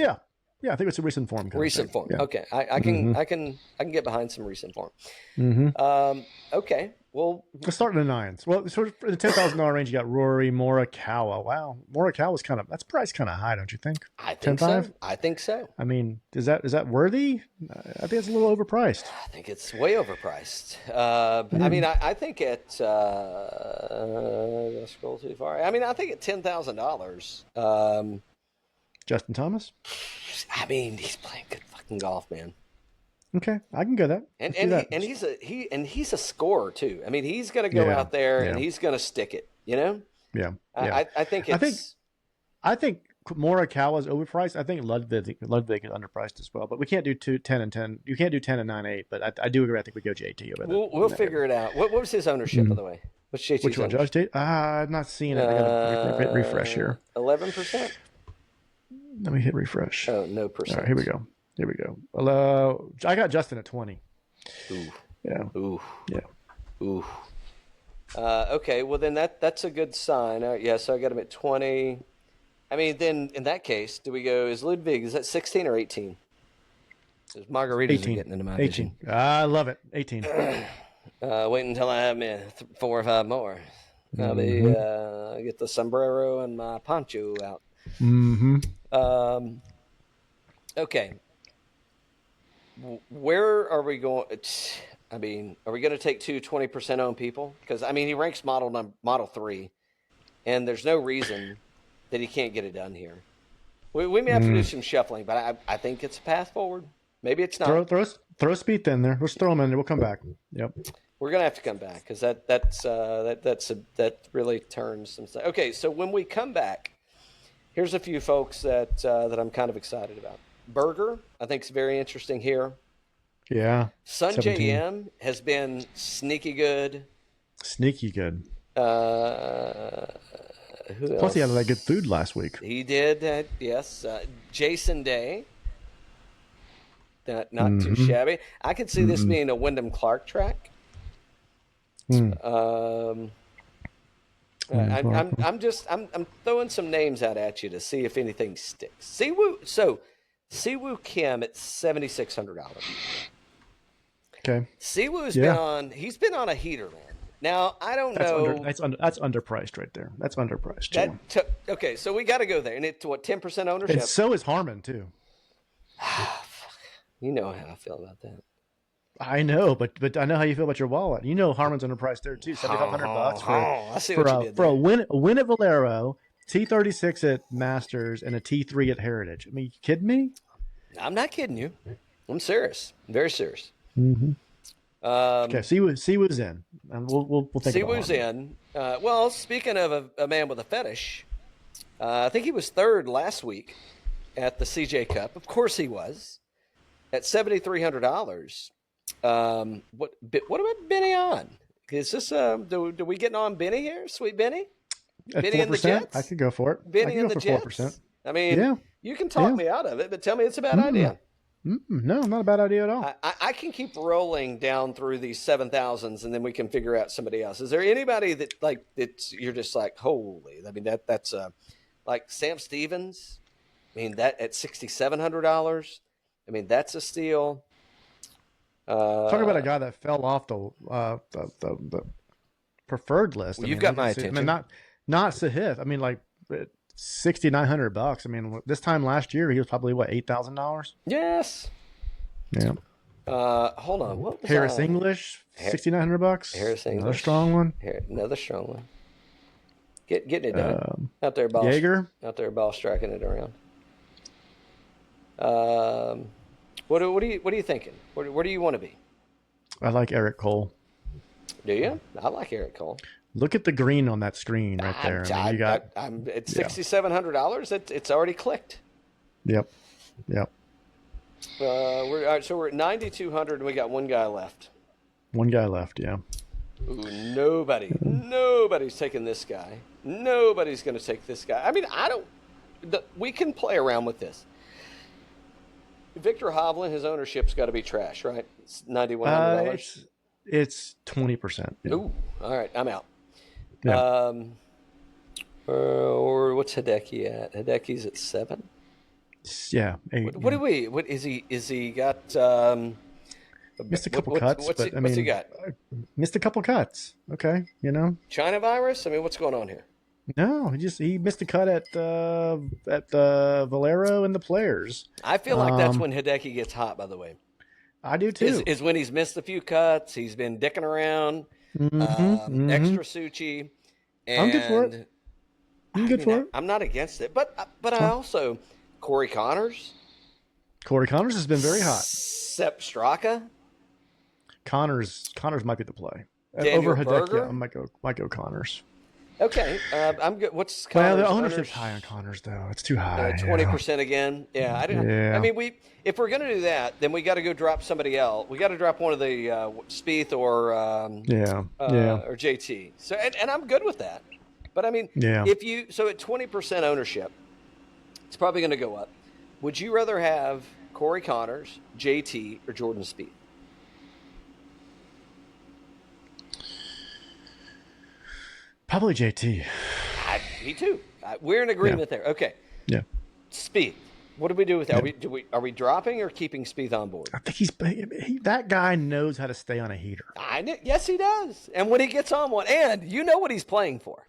Yeah, I think it's a recent form. Recent form. Yeah. Okay, I can get behind some recent form. Okay. Well, let's start in the nines. Well, sort of in the $10,000 range, you got Rory, Morikawa. Wow, Morikawa's that's priced kind of high, don't you think? I think so. I think so. I mean, is that worthy? I think it's a little overpriced. I think it's way overpriced. I mean, I think at let's scroll too far. I mean, I think at $10,000. Justin Thomas. I mean, he's playing good fucking golf, man. Okay, I can go that. And he's a scorer too. I mean, he's going to go out there and he's going to stick it. You know. Yeah. I think Morikawa's overpriced. I think Ludwig is underpriced as well. But we can't do 10 and 10. You can't do 10 and 9-8. But I do agree. I think we go JT over there. We'll figure it out. What was his ownership, by the way? What's JT's Which one, Judge Tate? I'm not seeing it. I got to refresh here. 11%. Let me hit refresh. Oh, no percent. All right, here we go. I got Justin at 20. Ooh. Yeah. Ooh. Yeah. Ooh. Okay, well then that's a good sign. So I got him at 20. I mean, then in that case, do we go? Is Ludwig? Is that 16 or 18? Because margaritas 18. are getting into my 18. I love it. 18. Wait until I have me 4 or 5 more. I'll be get the sombrero and my poncho out. Okay. Where are we going? I mean, are we going to take 20% owned people? Because I mean, he ranks Model 3, and there's no reason that he can't get it done here. We may have to do some shuffling, but I think it's a path forward. Maybe it's not. Throw Spieth in there. Let's throw him in there. We'll come back. Yep. We're gonna have to come back because that really turns some stuff. Okay, so when we come back, here's a few folks that I'm kind of excited about. Berger, I think, is very interesting here. Yeah. Sungjae M has been sneaky good. Sneaky good. Who Plus, else? he had that good food last week. He did, yes. Jason Day. Not too shabby. I could see this being a Wyndham Clark track. I'm throwing some names out at you to see if anything sticks. Siwoo Kim at $7,600. Okay. Siwoo's been on a heater, man. Now I don't know. That's underpriced right there. That's underpriced. Okay, so we got to go there, and it's what 10% ownership. And so is Harman too. You know how I feel about that. I know, but I know how you feel about your wallet. You know Harman's underpriced there too. $7,500 for a win at Valero, T36 at Masters, and a T3 at Heritage. I mean, you kidding me? I'm not kidding you. I'm serious. I'm very serious. Okay, Siwoo's in. And we'll think about Siwoo's in. Well, speaking of a man with a fetish, I think he was third last week at the CJ Cup. Of course he was. At $7,300. What about Benny on? Is this do we getting on Benny here? Sweet Benny? At Benny 4%, and the Jets? I could go for it. Benny and the Jets? 4%. I mean, you can talk me out of it, but tell me it's a bad idea. No, not a bad idea at all. I can keep rolling down through these 7,000s, and then we can figure out somebody else. Is there anybody that you're just like, holy? I mean, that's like Sam Stevens. I mean, that at $6,700. I mean, that's a steal. Talk about a guy that fell off the preferred list. Well, you've got my attention. I mean, not Sahith. I mean, like $6,900. I mean, this time last year he was probably what, $8,000. Yes. Yeah. Hold on. What was Harris English, $6,900. Harris English, another strong one. Another strong one. Getting it done out there, ball. Jaeger out there, ball striking it around. What are you thinking? Where do you want to be? I like Eric Cole. Do you? I like Eric Cole. Look at the green on that screen right there. I'm at $6,700. It's already clicked. Yep. We're at 9,200, and we got one guy left. Yeah. Ooh, nobody's taking this guy. Nobody's going to take this guy. I mean, we can play around with this. Viktor Hovland, his ownership's got to be trash, right? It's $9,100. It's 20%. Yeah. Ooh, all right, I'm out. Yeah. Or what's Hideki at? Hideki's at 7. Yeah. 8, What is he? Is he got? Missed a couple cuts. What's he got? Missed a couple cuts. Okay, China virus. I mean, what's going on here? No, he missed a cut at the Valero and the Players. I feel like that's when Hideki gets hot. By the way, I do too. Is when he's missed a few cuts. He's been dicking around, extra Suchi. I'm good for it. I'm not against it, but I also Corey Connors. Corey Connors has been very hot. Sepp Straka. Connors might be the play. Daniel Over Berger? Hideki, I might go Connors. Okay, I'm good. What's Well, Connor's the ownership's owners? high on Connors, though. It's too high. 20% again. Yeah, I didn't. I Yeah. mean, if we're gonna do that, then we got to go drop somebody else. We got to drop one of the Spieth or JT. So and I'm good with that. But I mean, so at 20% ownership, it's probably going to go up. Would you rather have Corey Connors, JT, or Jordan Spieth? Probably JT. Me too. We're in agreement there. Okay. Yeah. Spieth. What do we do with that? Are we dropping or keeping Spieth on board? I think that guy knows how to stay on a heater. Yes, he does. And when he gets on one, and you know what he's playing for.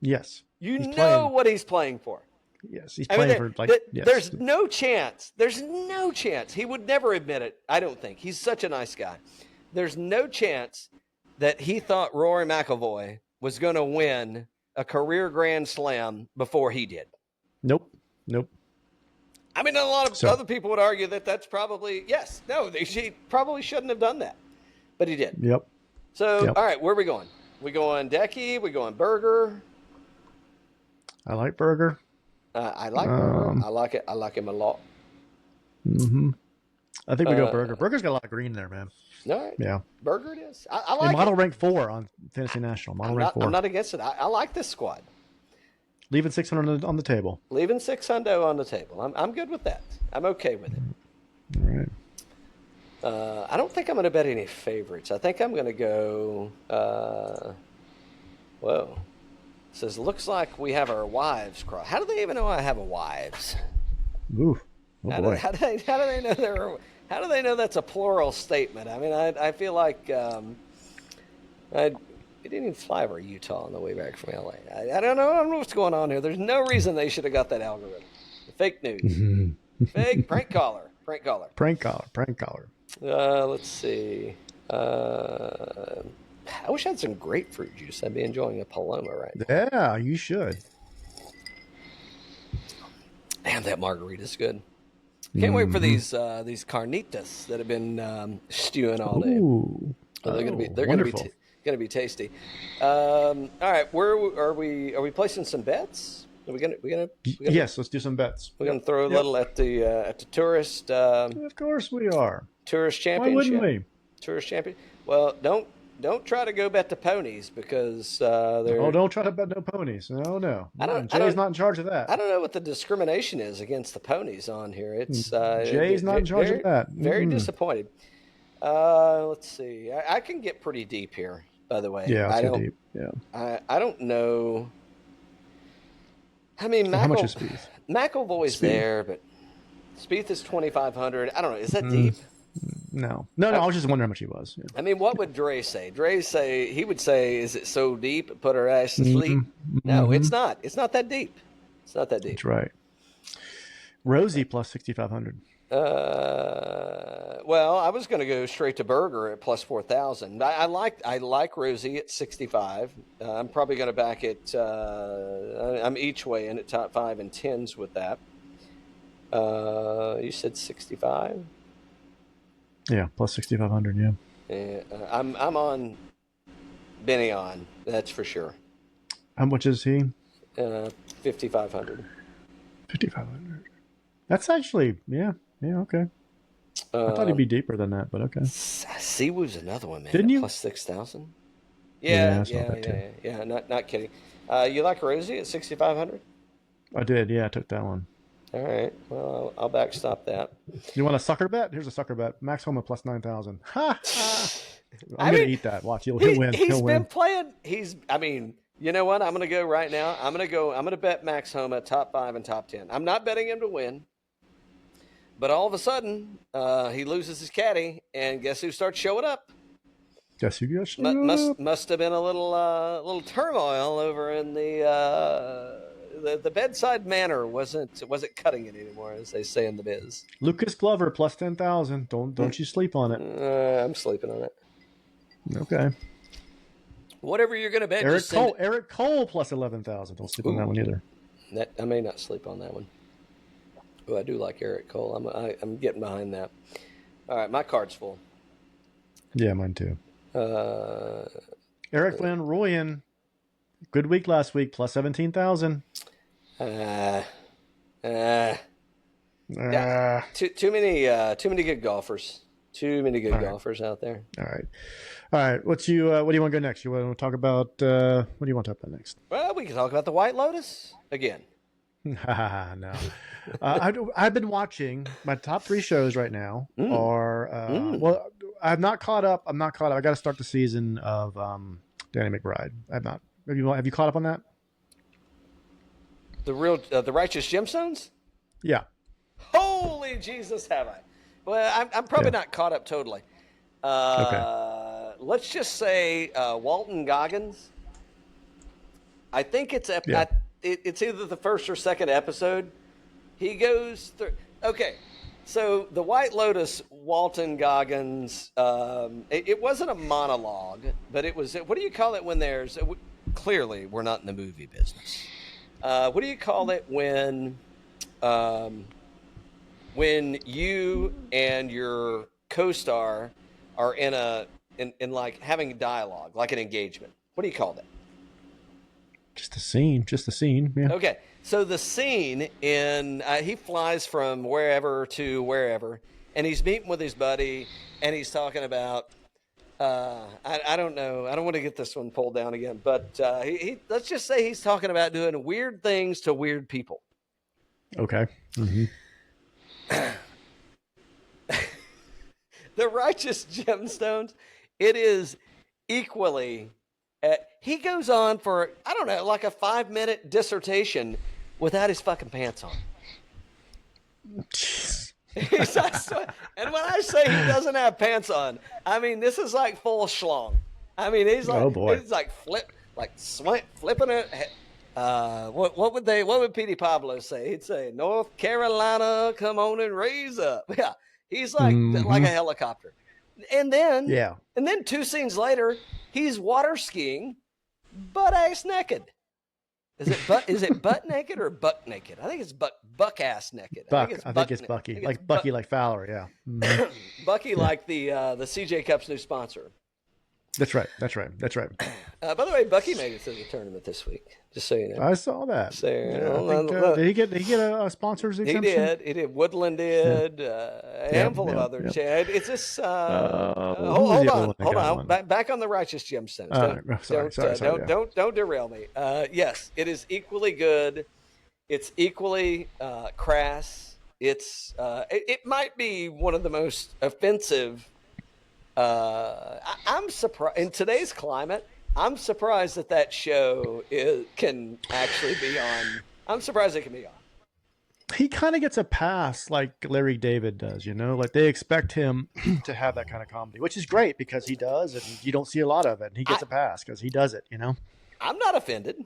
Yes. You know what he's playing for. Yes, he's playing for yes. There's no chance. There's no chance. He would never admit it. I don't think. He's such a nice guy. There's no chance that he thought Rory McIlroy was going to win a career Grand Slam before he did. Nope. I mean, a lot of other people would argue that that's probably he probably shouldn't have done that, but he did. Yep. So, all right, where are we going? We going Decky? We going Berger? I like Berger. I like Berger. I like it. I like him a lot. Mm-hmm. I think we go Berger. Berger's got a lot of green there, man. All right. Yeah. Berger it is. I like model rank 4 on Fantasy National. Rank 4. I'm not against it. I like this squad. Leaving 600 on the table. Leaving 600 on the table. I'm good with that. I'm okay with it. All right. I don't think I'm going to bet any favorites. I think I'm going to go. Whoa. It says looks like we have our wives crossed. How do they even know I have a wives? Ooh. Oh boy. How do they know they're? How do they know that's a plural statement? I mean, I feel like we didn't even fly over Utah on the way back from LA. I don't know what's going on here. There's no reason they should have got that algorithm. Fake news. Fake prank caller. Let's see. I wish I had some grapefruit juice. I'd be enjoying a Paloma right now. Yeah, you should. Damn, that margarita's good. Can't wait for these carnitas that have been stewing all day. Ooh. They're gonna be tasty. All right, where are we? Are we placing some bets? Are we gonna? Yes, let's do some bets. We're gonna throw a little at the Tourist. Of course we are. Tourist Championship. Why wouldn't we? Tourist Champion. Well, don't try to go bet the ponies because don't try to bet no ponies. No. Jay's not in charge of that. I don't know what the discrimination is against the ponies on here. It's Jay's not in charge of that. Very disappointed. Let's see. I can get pretty deep here. By the way, deep. Yeah. I don't know. I mean, how much is Spieth? McIlroy's there, but Spieth is 2,500. I don't know. Is that deep? No. I was just wondering how much he was. Yeah. I mean, what would Dre say? He would say, "Is it so deep? Put our ass to sleep." No, it's not. It's not that deep. It's not that deep. That's right. Rosie plus 6,500. Well, I was going to go straight to Berger at plus 4,000. I like Rosie at 65. I'm probably going to back it. I'm each way in at top 5 and 10s with that. You said 65. Yeah, plus 6,500. Yeah. I'm on Benny on. That's for sure. How much is he? 5,500. 5,500. That's actually okay. I thought he'd be deeper than that, but okay. Siwoo's another one, man. Didn't you? Plus 6,000. Yeah. Not kidding. You like Rosie at 6,500? I did. Yeah, I took that one. All right. Well, I'll backstop that. You want a sucker bet? Here's a sucker bet. Max Homa plus 9,000. Ha! I'm gonna eat that. Watch, he'll win. He's been playing. I mean, you know what? I'm gonna go right now. I'm gonna bet Max Homa top 5 and top 10. I'm not betting him to win. But all of a sudden, he loses his caddy, and guess who starts showing up? Guess who gets showing up? Must have been a little turmoil over in the bedside manner wasn't cutting it anymore, as they say in the biz. Lucas Glover plus 10,000. Don't you sleep on it? I'm sleeping on it. Okay. Whatever you're gonna bet. Eric Cole plus 11,000. Don't sleep on that one either. I may not sleep on that one. Oh, I do like Eric Cole. I'm getting behind that. All right, my card's full. Yeah, mine too. Eric Van Rooyen Good week last week, plus 17,000. Yeah. Uh, Too many good golfers. Too many good golfers out there. All right. What do you want to go next? You want to talk about what do you want to talk about next? Well, we can talk about the White Lotus again. No. I've been watching my top 3 shows right now are well, I'm not caught up. I got to start the season of Danny McBride. I've not. Have you caught up on that? The Righteous Gemstones? Yeah. Holy Jesus, have I? Well, I'm probably not caught up totally. Okay. Let's just say Walton Goggins. I think it's it's either the first or second episode. He goes through. Okay, so the White Lotus, Walton Goggins. It wasn't a monologue, but it was. What do you call it when there's? Clearly, we're not in the movie business. What do you call it when you and your co-star are in like having a dialogue, like an engagement? What do you call that? Just a scene. Yeah. Okay. So the scene he flies from wherever to wherever, and he's meeting with his buddy, and he's talking about, I don't know. I don't want to get this one pulled down again, but let's just say he's talking about doing weird things to weird people. Okay. Mm-hmm. The Righteous Gemstones, it is equally. He goes on for, I don't know, like a 5-minute dissertation without his fucking pants on. And when I say he doesn't have pants on, I mean this is like full schlong. I mean he's like flipping it. What would Petey Pablo say? He'd say, "North Carolina, come on and raise up." Yeah, he's like a helicopter. And then 2 scenes later, he's water skiing, butt ass naked. Is it butt naked or buck naked? I think it's buck ass naked. I think it's Bucky. Like Bucky, like Fowler, yeah. Mm-hmm. Bucky, like the CJ Cup's new sponsor. That's right. By the way, Bucky made it to the tournament this week. Just so you know. I saw that. So, did he get a sponsor's exemption? He did. Woodland did. A handful of others. Yeah. It's just. Hold on. Back on the Righteous Gemstones. Don't derail me. Yes, it is equally good. It's equally crass. It might be one of the most offensive. I'm surprised in today's climate. I'm surprised that show can actually be on. I'm surprised it can be on. He kind of gets a pass like Larry David does, like they expect him to have that kind of comedy, which is great because he does, and you don't see a lot of it. And he gets a pass because he does it, I'm not offended.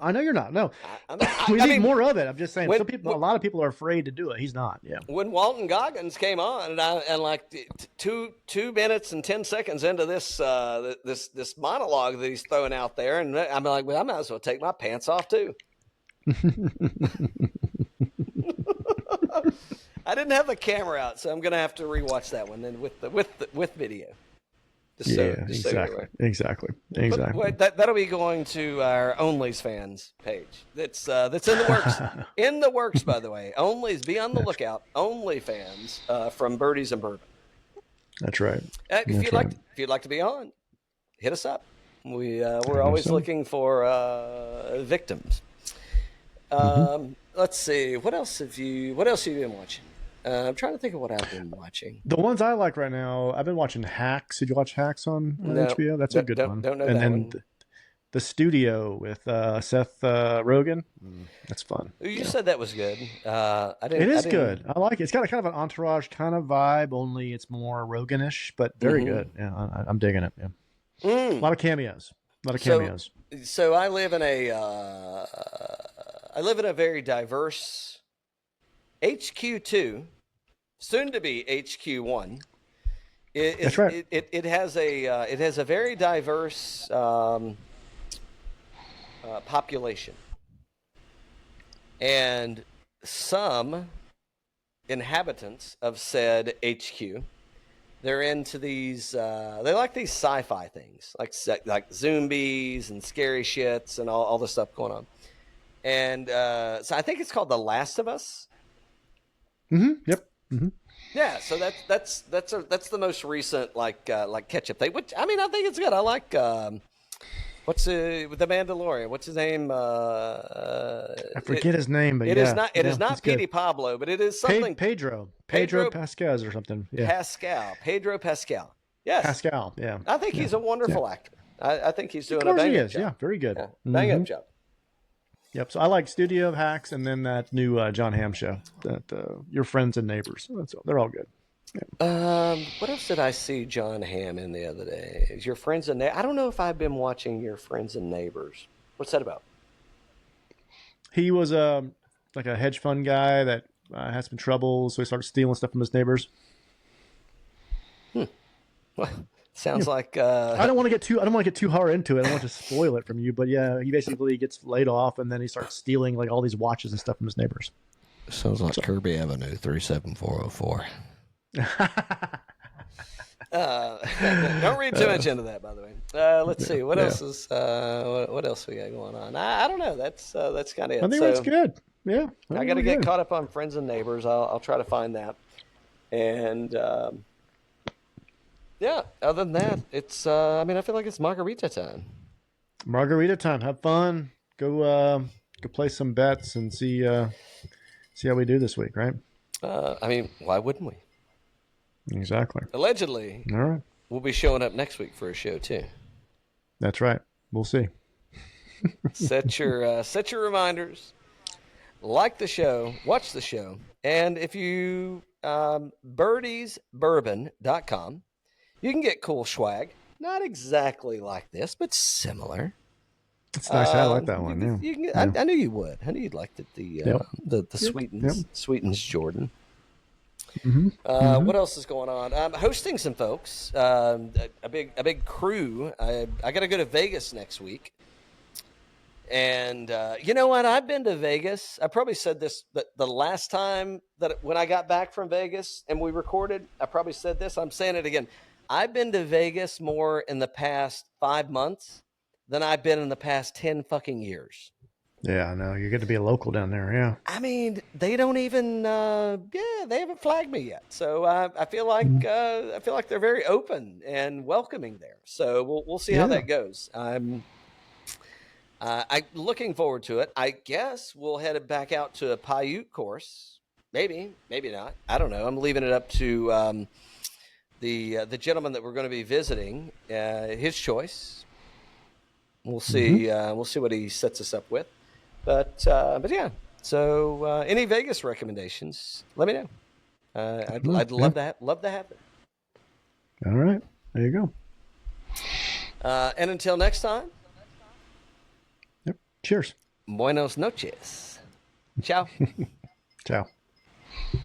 I know you're not. No, we need more of it. I'm just saying. A lot of people are afraid to do it. He's not. Yeah. When Walton Goggins came on, and like 2 minutes and 10 seconds into this monologue that he's throwing out there, and I'm like, well, I might as well take my pants off too. I didn't have the camera out, so I'm gonna have to rewatch that one then with video. Exactly. But that'll be going to our Onlys fans page. That's in the works. In the works, by the way. Onlys, be on the lookout. Only fans from Birdies and Bourbon. That's right. If you'd like to be on, hit us up. We're always looking for victims. Let's see. What else have you been watching? I'm trying to think of what I've been watching. The ones I like right now, I've been watching Hacks. Did you watch Hacks on HBO? That's a good one. Don't know and that then one. The Studio with Seth Rogen. That's fun. You said that was good. It is good. I like it. It's got a kind of an Entourage kind of vibe, only it's more Rogan-ish, but very good. Yeah, I'm digging it. Yeah. A lot of cameos. So I live in a very diverse HQ2, soon to be HQ1. That's right. It has a very diverse population, and some inhabitants of said HQ they're into these. They like these sci-fi things, like zombies and scary shits and all the stuff going on. And so I think it's called The Last of Us. Yep. Yeah, so that's the most recent like catch up thing. Which I mean, I think it's good. I like what's with the Mandalorian? What's his name? I forget his name, but it is not Petey Pablo, but it is something Pedro Pascal or something. Yeah, Pedro Pascal. Yes, Pascal. Yeah, I think he's a wonderful actor. I think he's doing a bang up job. Yeah, very good. Yeah, bang up job. Yep. So I like Studio of Hacks, and then that new Jon Hamm show, that Your Friends and Neighbors. They're all good. Yeah. What else did I see Jon Hamm in the other day? Is Your Friends and I don't know if I've been watching Your Friends and Neighbors. What's that about? He was like a hedge fund guy that had some trouble, so he started stealing stuff from his neighbors. Well, sounds like I don't want to get too hard into it. I don't want to spoil it from you, but yeah, he basically gets laid off, and then he starts stealing like all these watches and stuff from his neighbors. Sounds like Kirby Avenue 37404. Don't read too much into that, by the way. Let's see what else is what else we got going on. I don't know. That's kind of it. I think that's good. Yeah, I got to get caught up on Friends and Neighbors. I'll try to find that. And yeah, other than that, it's I mean, I feel like it's margarita time. Margarita time. Have fun. Go play some bets and see how we do this week, right? I mean, why wouldn't we? Exactly. Allegedly, all right. We'll be showing up next week for a show too. That's right. We'll see. Set your reminders. Like the show, watch the show, and if you birdiesbourbon.com, you can get cool swag. Not exactly like this, but similar. It's nice. I like that one. Yeah. You can, I knew you would. I knew you'd like the Sweetens Jordan. What else is going on? I'm hosting some folks. A big crew. I got to go to Vegas next week. And you know what? I've been to Vegas. I probably said this, but the last time when I got back from Vegas and we recorded, I probably said this. I'm saying it again. I've been to Vegas more in the past 5 months than I've been in the past 10 fucking years. Yeah, I know. You get to be a local down there. Yeah. I mean, they don't even. They haven't flagged me yet. So I feel like they're very open and welcoming there. So we'll see how that goes. I'm looking forward to it. I guess we'll head it back out to a Paiute course. Maybe not. I don't know. I'm leaving it up to the gentleman that we're going to be visiting. His choice. We'll see. We'll see what he sets us up with. But yeah. So any Vegas recommendations? Let me know. I'd love to have it. All right. There you go. And until next time. Yep. Cheers. Buenos noches. Ciao. Ciao.